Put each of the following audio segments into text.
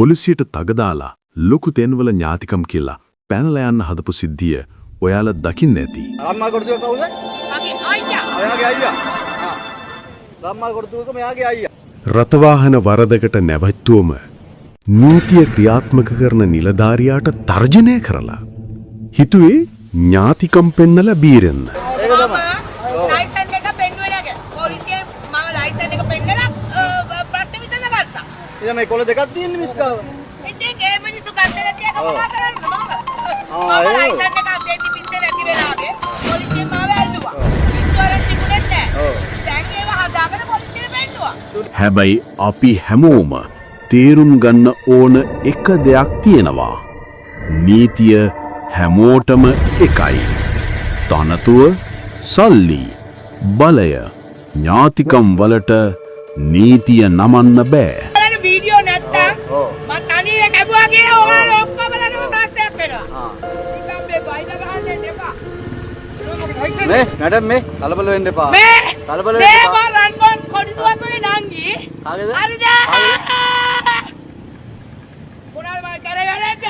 පොලිසියට තගදාලා ලොකු තෙන්වල ඥාතිකම් කියලා පැනලා යන්න හදපු සිද්ධිය ඔයාලා දකින්න ඇති. රම්මා කොටුව කවුද? මගේ අයියා. ඔයාගේ අයියා. රම්මා කොටුවක මෙයාගේ අයියා. රථවාහන වරදකට නැවැත්තුවම නීතිය ක්‍රියාත්මක කරන නිලධාරියාට තර්ජනය කරලා හිතුවේ ඥාතිකම් පෙන්නලා බීරෙන්න. ඒක තමයි. ලයිසන් එක පෙන්නුවේ නැග. පොලිසියෙන් මම ලයිසන් එක පෙන්නලා ප්‍රශ්න විසඳගත්තා. ඉතින් මේ කොළ දෙකක් තියෙන මිස්කාව. ඉතින් ඒ මිනිස්සු ගත්තට තියක මොනා කරන්නේ මම ලයිසන් එක අතේටි පිටේ නැති වෙලාවේ පොලිසියෙන් මාව ඇල්ලුවා. ඉන්ෂුරන්ස් තිබුණේ නැහැ. දැන් ඒව හදාගෙන පොලිසියට පෙන්නුවා. හැබැයි අපි හැමෝම තේරුම් ගන්න ඕන එක දෙයක් තියෙනවා. නීතිය හැමෝටම එකයි. තනතුව, සල්ලි, බලය, ඥාතිකම් වලට නීතිය නමන්න බෑ. බලන්න වීඩියෝ නැත්තම් මම තනියම කැපුවා කියලා ඔයාලා ඔක්කොම බලන්න ප්‍රශ්නයක් වෙනවා. නිකන් මේ බයිලා ගහන්න දෙන්න එපා. මේ මැඩම් මේ කලබල වෙන්න එපා. කලබල වෙන්න මේ එපා. රන්කොන් කොඩිතුවක් වගේ නංගි. හරිද? හරිද? මොනවද මම කරේ වැඩද?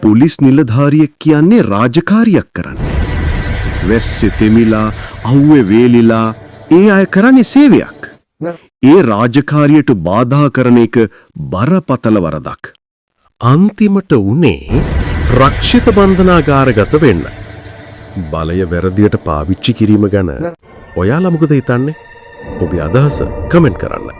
පොලිස් නිලධාරියෙක් කියන්නේ රාජකාරියක් කරන්නේ. වැස්සේ තෙමිලා, අහුවේ වේලිලා ඒ අය කරන්නේ සේවයක්. ඒ රාජකාරියට බාධා කරන එක බරපතල වරදක්. අන්තිමට උනේ රක්ෂිත බන්ධනාගාරගත වෙන්න. බලය වැරදියට පාවිච්චි කිරීම ගැන ඔයාලා මොකද හිතන්නේ? ඔබේ අදහස කමෙන්ට් කරන්න.